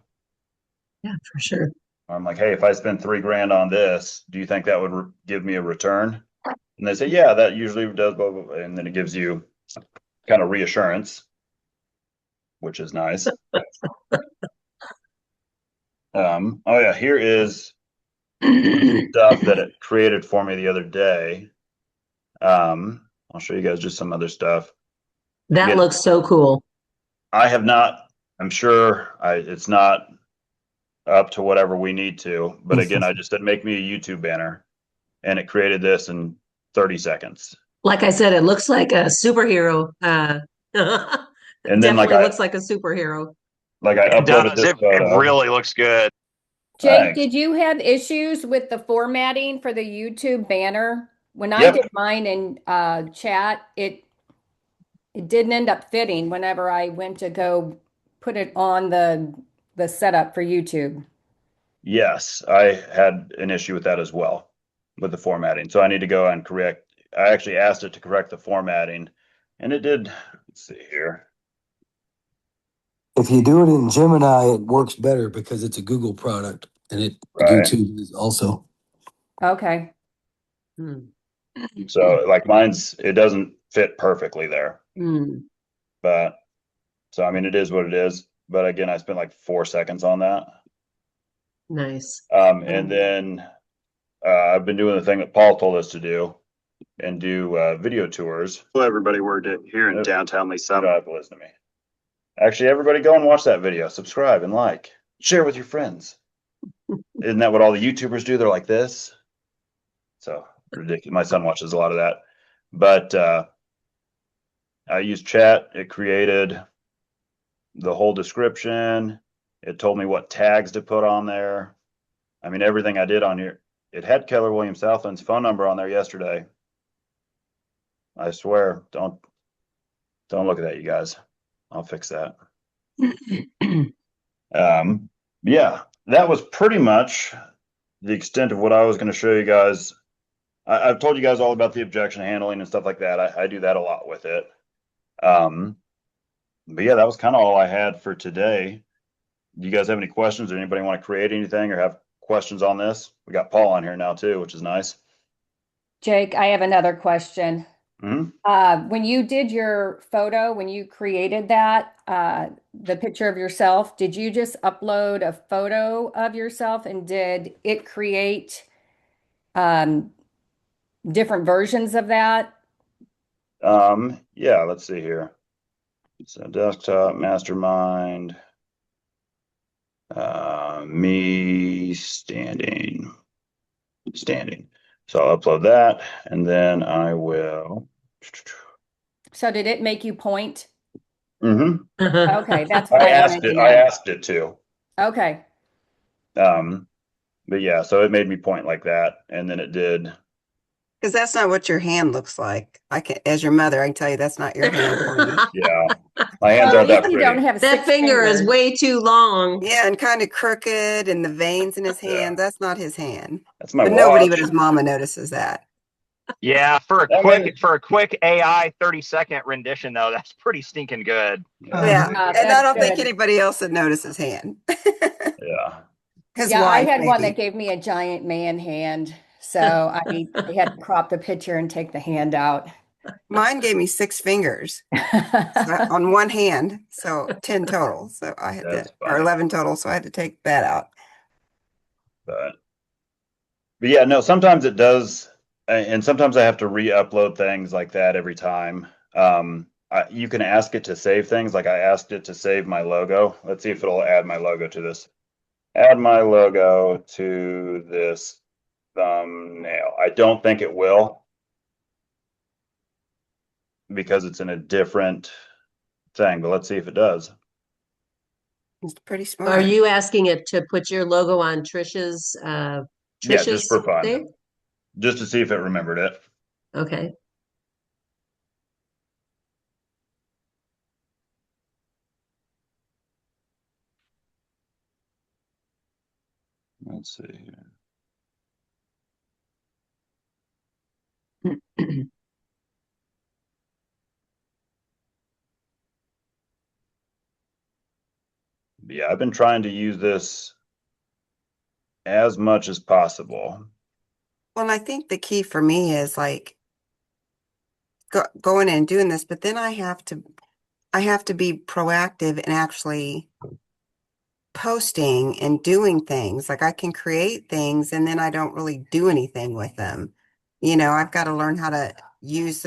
Yeah, for sure. I'm like, hey, if I spend $3,000 on this, do you think that would give me a return? And they say, yeah, that usually does, blah, blah, blah. And then it gives you kind of reassurance, which is nice. Oh yeah, here is stuff that it created for me the other day. I'll show you guys just some other stuff. That Again, looks so cool. I have not, I'm sure it's not up to whatever we need to, but again, I just said, make me a YouTube banner, and it created this in 30 seconds. Like I said, it looks like a superhero. And then Definitely looks like a superhero. I uploaded this photo. It really looks good. Jake, Thanks. did you have issues with the formatting for the YouTube banner? When I Yep. did mine in chat, it didn't end up fitting whenever I went to go put it on the setup for YouTube. Yes, I had an issue with that as well, with the formatting. So I need to go and correct. I actually asked it to correct the formatting, and it did. Let's see here. If you do it in Gemini, it works better because it's a Google product, and Right. YouTube is also. Okay. So like mine's, it doesn't fit perfectly there. But so I mean, it is what it is. But again, I spent like 4 seconds on that. Nice. And then I've been doing the thing that Paul told us to do, and do video tours. Well, everybody worked it here in downtown You Lisa. don't have to listen to me. Actually, everybody go and watch that video. Subscribe and like. Share with your friends. Isn't that what all the YouTubers do? They're like this. So ridiculous. My son watches a lot of that. But I used chat. It created the whole description. It told me what tags to put on there. I mean, everything I did on here. It had Keller Williams Southland's phone number on there yesterday. I swear, don't look at that, you guys. I'll fix that. Yeah, that was pretty much the extent of what I was going to show you guys. I've told you guys all about the objection handling and stuff like that. I do that a lot with it. But yeah, that was kind of all I had for today. Do you guys have any questions, or anybody want to create anything or have questions on this? We got Paul on here now too, which is nice. Jake, I have another question. Mm-hmm. When you did your photo, when you created that, the picture of yourself, did you just upload a photo of yourself, and did it create different versions of that? Yeah, let's see here. So desktop, mastermind, me standing. So I'll upload that, and then I will. So did it make you point Mm-hmm. Okay, that's what I wanted to know. I asked it to. Okay. But yeah, so it made me point like that, and then it did. Because that's not what your hand looks like. I can, as your mother, I can tell you that's not your hand pointing. Yeah, my hands Well, aren't at that least you pretty. don't have That 6 finger is fingers. way too long. Yeah, and kind of crooked, and the veins in his hand. Yeah. That's not his hand. That's my But nobody but watch. his mama notices that. Yeah, for a That quick AI 30-second rendition though, that's pretty stinking good. Yeah, and I That's don't think good. anybody else would notice his hand. Yeah. His Yeah, I wife, had one that maybe. gave me a giant man hand. So I had to crop the picture and take the hand out. Mine gave me 6 fingers on one hand, so 10 total. So I had That's to, or funny. 11 total. So I had to take that out. But yeah, no, sometimes it does, and sometimes I have to re-upload things like that every time. You can ask it to save things. Like I asked it to save my logo. Let's see if it'll add my logo to this. Add my logo to this thumbnail. I don't think it will, because it's in a different thing, but let's see if it does. It's pretty smart. Are you asking it to put your logo on Trisha's Yeah, just for fun. thing? Just to see if it remembered it. Okay. Let's see here. Yeah, I've been trying to use this as much as possible. Well, and I think the key for me is like going in and doing this, but then I have to be proactive and actually posting and doing things. Like I can create things and then I don't really do anything with them. I've got to learn how to use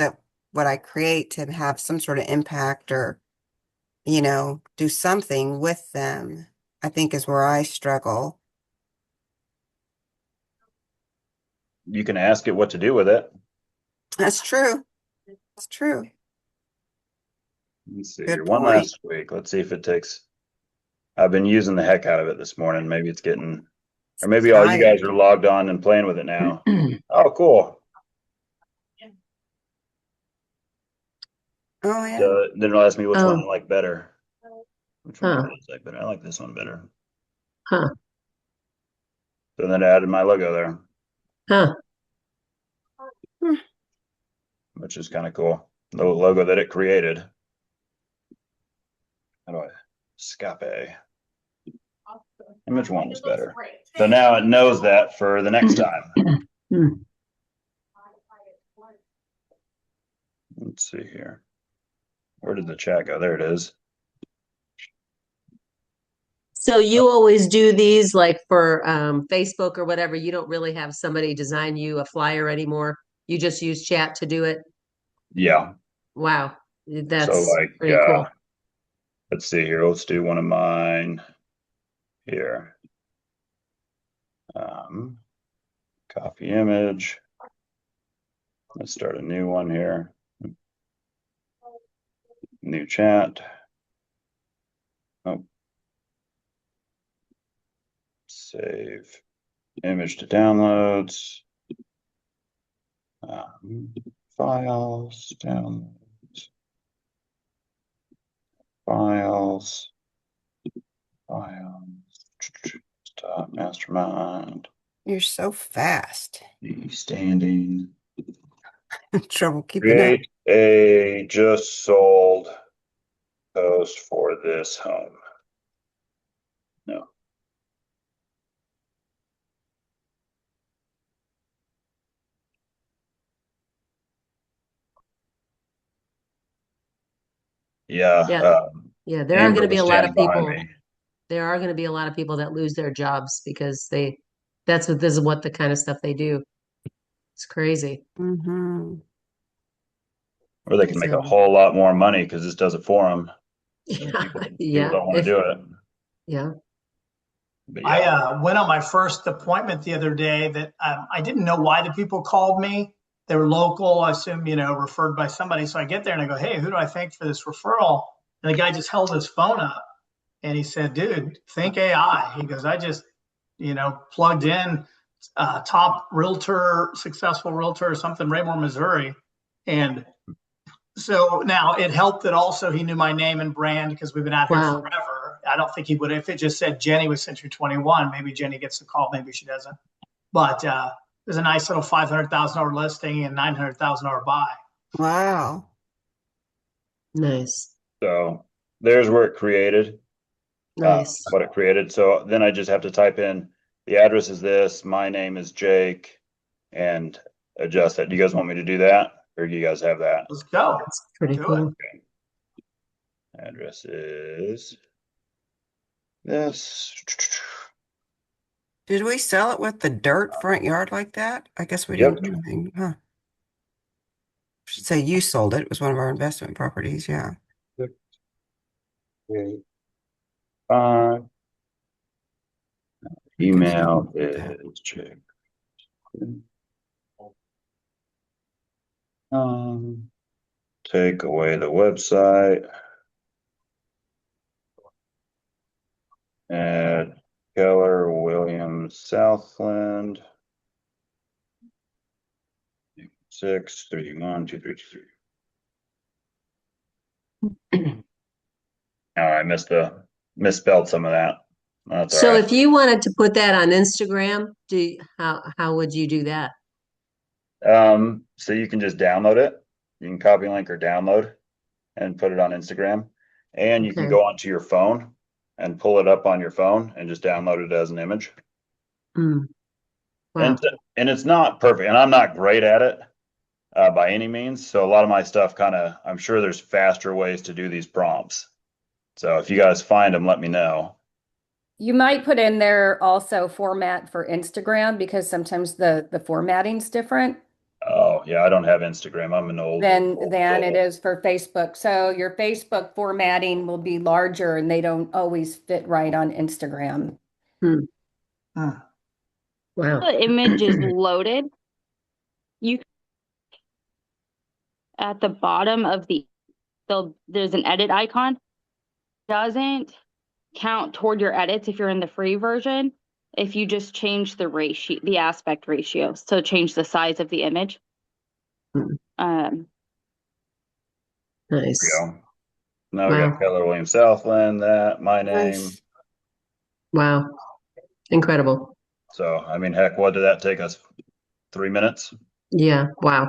what I create to have some sort of impact or, do something with them, I think is where I struggle. You can ask it what to do with it. That's true. It's true. Let's see Good here. One point. last week. Let's see if it takes. I've been using the heck out of it this morning. Maybe it's getting, or maybe all you guys Tired. are logged on and playing with it now. Oh, cool. Oh, yeah. Then it'll ask me which one I Oh. like better. Which one Huh. do I like better? I like this one better. Huh. So then I added my logo there, Huh. which is kind of cool. The logo that it created. How do I? Scape. Image one is better. So now it knows that for the next time. Let's see here. Where did the chat go? There it is. So you always do these like for Facebook or whatever. You don't really have somebody design you a flyer anymore. You just use chat to do it. Yeah. Wow. That's So like, pretty cool. let's see here. Let's do one of mine here. Copy image. Let's start a new one here. New chat. Oh. Save image to downloads. Files, downloads. Files. Stop Mastermind. You're so fast. Standing. Trouble keeping up. Create a just sold post for this home. No. Yeah. Yeah, there are going to be a lot of standing behind people. me. There are going to be a lot of people that lose their jobs because this is what the kind of stuff they do. It's crazy. Mm-hmm. Or they can make a So- whole lot more money because this does it for them. Yeah. People Yeah. don't want to do it. Yeah. But yeah. I went on my first appointment the other day that I didn't know why the people called me. They were local, I assume, referred by somebody. So I get there and I go, hey, who do I thank for this referral? And the guy just held his phone up and he said, dude, think AI. He goes, I just, plugged in top realtor, successful realtor or something, Raymore, Missouri. And so now it helped that also he knew my name and brand because we've been out here Wow. forever. I don't think he would, if it just said Jenny with Century 21, maybe Jenny gets the call, maybe she doesn't. But there's a nice little $500,000 listing and $900,000 buy. Wow. Nice. So there's where it created. Nice. What it created. So then I just have to type in the address is this, my name is Jake, and adjust it. Do you guys want me to do that? Or do you guys have that? Let's go. That's pretty Do cool. it. Address is this. Did we sell it with the dirt front yard like that? I guess we Yep. didn't do anything, huh? Should say you sold it. It was one of our investment properties, yeah. Email is Jake. Take away the website. Add Keller Williams Southland. 6312323. I misspelled some of that. That's So all right. if you wanted to put that on Instagram, how would you do that? So you can just download it. You can copy link or download and put it on Instagram. And you can Okay. go onto your phone and pull it up on your phone and just download it as an image. Mm. Wow. And it's not perfect. And I'm not great at it by any means. So a lot of my stuff I'm sure there's faster ways to do these prompts. So if you guys find them, let me know. You might put in there also format for Instagram because sometimes the formatting's different Oh yeah, I don't have Instagram. I'm an old than soul. it is for Facebook. So your Facebook formatting will be larger and they don't always fit right on Instagram. Hmm. Huh. Wow. The image is loaded. You at the bottom of there's an edit icon. Doesn't count toward your edits if you're in the free version. If you just change the aspect ratio, so change the size of the image. Nice. There we go. Now we Wow. got Keller Williams Southland, my name. Nice. Wow. Incredible. So, I mean, heck, what did that take us? 3 minutes? Yeah. Wow.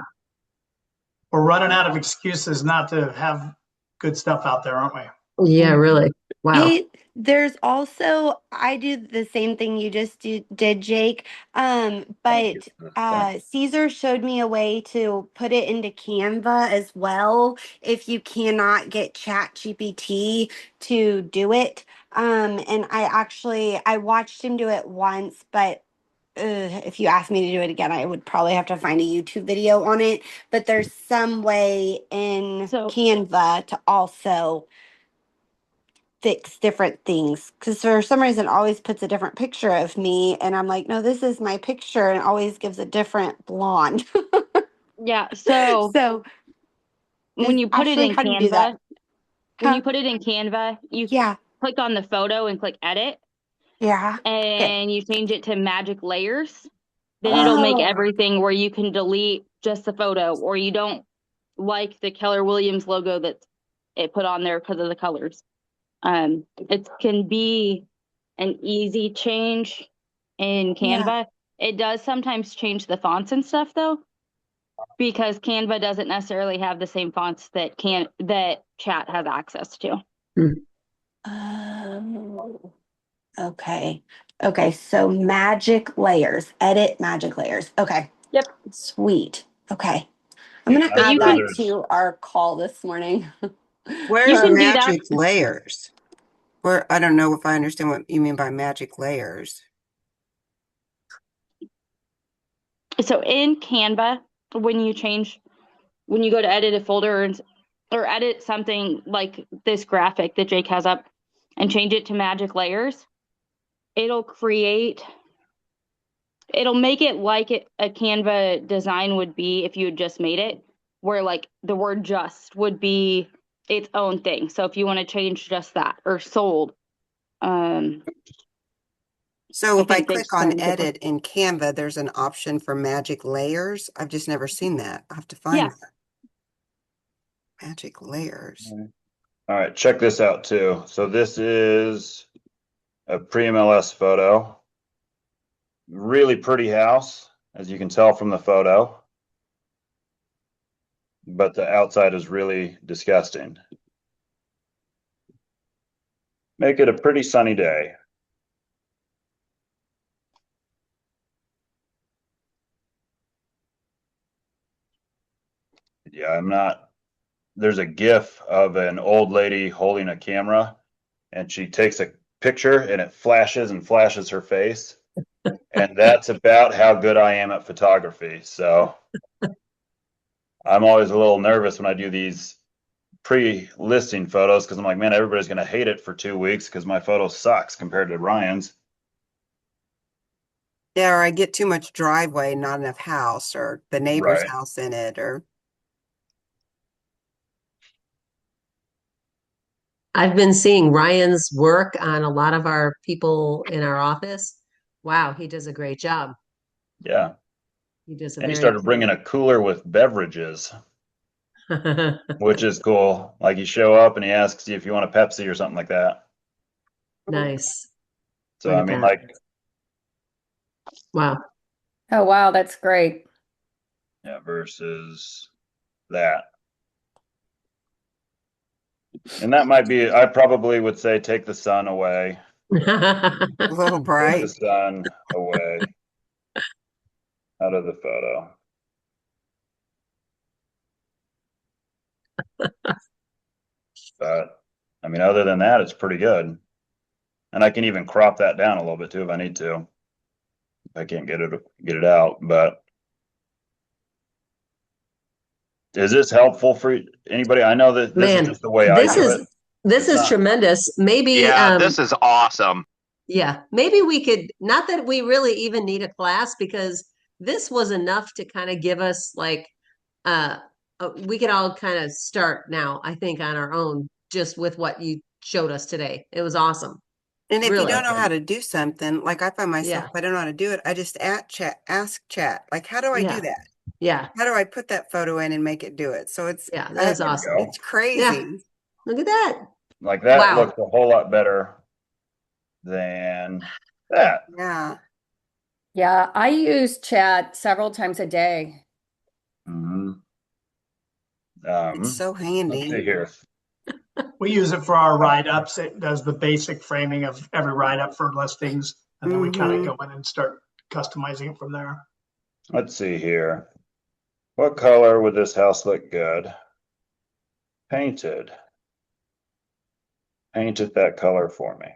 We're running out of excuses not to have good stuff out there, aren't we? Yeah, really. Wow. Hey, there's also I do the same thing you just did, Jake. But Caesar showed me a way to put it into Canva as well if you cannot get ChatGPT to do it. And I watched him do it once, but if you asked me to do it again, I would probably have to find a YouTube video on it. But there's some way in Canva to also fix different things because for some reason it always puts a different picture of me and I'm like, no, this is my picture, and it always gives a different blonde. Yeah, so when you put it in how do you do that? Canva, when you put it in Canva, you click on the photo and click edit. Yeah. And you change it to magic layers. Then it'll make everything where you can delete just the photo, or you don't like the Keller Williams logo that it put on there because of the colors. It can be an easy change in Canva. It does sometimes change the fonts and stuff though, because Canva doesn't necessarily have the same fonts that chat has access to. Okay. Okay, so magic layers, edit magic layers. Okay. Yep. Sweet. Okay. I'm gonna add that to our call this morning. Where's magic layers? Where I don't know if I understand what you mean by magic layers. So in Canva, when you go to edit a folder or edit something like this graphic that Jake has up and change it to magic layers, it'll make it like a Canva design would be if you had just made it, where like the word just would be its own thing. So if you want to change just that or sold, So if I think they click just on kind of differ. edit in Canva, there's an option for magic layers. I've just never seen that. I'll have to find Yeah. that. Magic layers. All right, check this out too. So this is a pre-MLS photo. Really pretty house, as you can tell from the photo. But the outside is really disgusting. Make it a pretty sunny day. Yeah, I'm not. There's a GIF of an old lady holding a camera, and she takes a picture and it flashes and flashes her face. And that's about how good I am at photography. So I'm always a little nervous when I do these pre-listing photos because I'm like, man, everybody's going to hate it for 2 weeks because my photo sucks compared to Ryan's. Yeah, or I get too much driveway, not enough house, or the neighbor's Right. house in it, or I've been seeing Ryan's work on a lot of our people in our office. Wow, he does a great job. Yeah. He does a And he very started bringing a cooler with beverages, which is cool. Like you show up and he asks you if you want a Pepsi or something like that. nice. So, Look I at mean, that. like, Wow. Oh, wow, that's great. yeah, versus that. And that might be, I probably would say take the sun away. a little Take the bright. sun away out of the photo. But I mean, other than that, it's pretty good. And I can even crop that down a little bit too if I need to. If I can't get it out. But is this helpful for anybody? I know that this is Man, just the way I do it. this It's is not- tremendous. Maybe Yeah, this is awesome. yeah, maybe we could, not that we really even need a class because this was enough to kind of give us like we could all kind of start now, I think, on our own just with what you showed us today. It was awesome. And if you Really. don't know how to do something, like I find myself, Yeah. if I don't know how to do it, I just ask chat, like, how do I Yeah. do that? Yeah. How do I put that photo in and make it do it? So it's Yeah, that is There we awesome. go. it's crazy. Yeah. Look at that. Like that Wow. looks a whole lot better than that. Yeah. Yeah, I use chat several times a day. Mhm. It's so Let's see handy. here. We use it for our write-ups. It does the basic framing of every write-up for listings, and then we kind of go in and start customizing it from there. Let's see here. What color would this house look good? Painted. Paint it that color for me.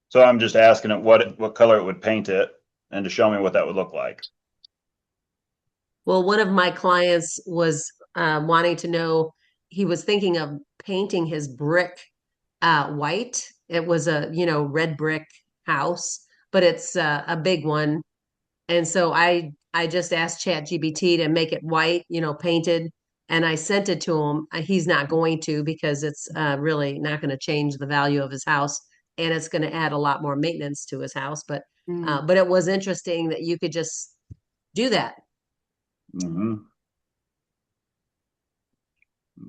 So I'm just asking it what color it would paint it and to show me what that would look like. Well, one of my clients was wanting to know, he was thinking of painting his brick white. It was a, red brick house, but it's a big one. And so I just asked ChatGPT to make it white, painted, and I sent it to him. He's not going to because it's really not going to change the value of his house, and it's going to add a lot more maintenance to his house. But it was interesting that you could just do that. Mm-hmm.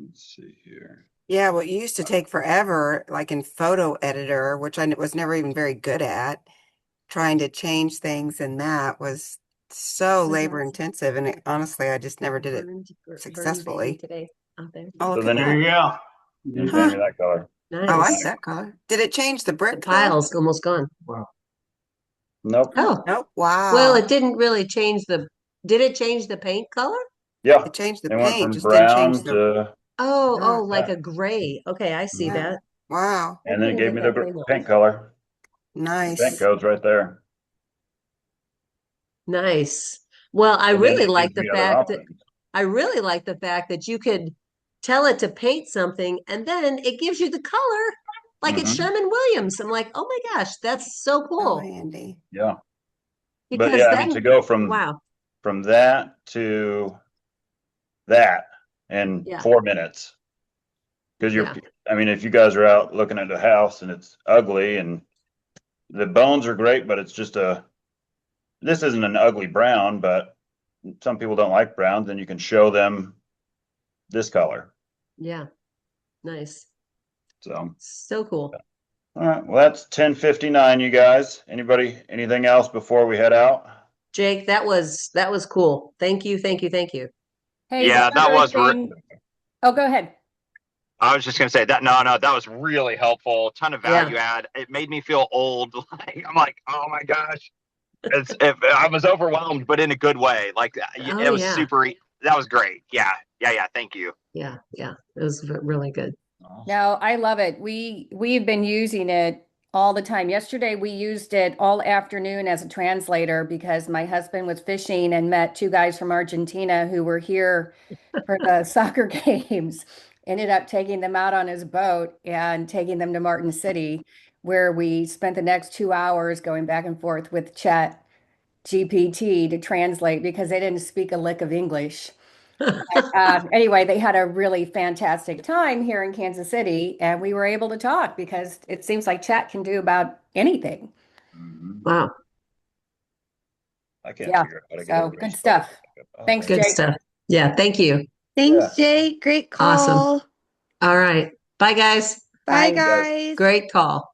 Let's see here. Yeah, what used to take forever, like in photo editor, which I was never even very good at, trying to change things, and that was so labor intensive. And honestly, I just never did it successfully. Today out there. Oh, So look then at There you that. go. You paint me that color. Nice. I like that color. Did it change the The brick though? pile's almost gone. Nope. Oh, Nope. well, Wow. it didn't really change did it change the paint color? Yeah. It changed the It went paint, from just didn't change brown the. to, Oh, Yeah. like a gray. Okay, I see Yeah. that. Wow. and then it couldn't gave get me that the thing off. paint color. The paint Nice. code's right there. Nice. Well, I And then really it like gives the me other fact that options. you could tell it to paint something and then it gives you the color like it's Mhm. Sherman Williams. I'm like, oh my gosh, that's so So cool. handy. Yeah. But Because yeah, I then, mean, to go from wow. that to that in Yeah. 4 minutes. Because Yeah. I mean, if you guys are out looking at a house and it's ugly and the bones are great, but it's just this isn't an ugly brown, but some people don't like browns, and you can show them this color. Yeah. Nice. So cool. All right. Well, that's 10:59, you guys. Anything else before we head out? Jake, that was cool. Thank you. Hey, Yeah, one that other was thing. Oh, go ahead. I was just gonna say that. No, that was really helpful. Ton of value add. It made me feel old. I'm like, oh my gosh. I was overwhelmed, but in a good way. Like it was super. That was great. Yeah. Thank you. Yeah. It was really good. No, I love it. We've been using it all the time. Yesterday we used it all afternoon as a translator because my husband was fishing and met two guys from Argentina who were here for the soccer games. Ended up taking them out on his boat and taking them to Martin City, where we spent the next 2 hours going back and forth with Chat GPT to translate because they didn't speak a lick of English. Anyway, they had a really fantastic time here in Kansas City, and we were able to talk because it seems like chat can do about anything. Wow. I can't figure out how to get So everybody's good stuff. Oh, Thanks, Good Jake. stuff. Yeah. Thank you. Thanks, Jake. Great call. Awesome. All right. Bye, guys. Bye, Bye. guys. Great call.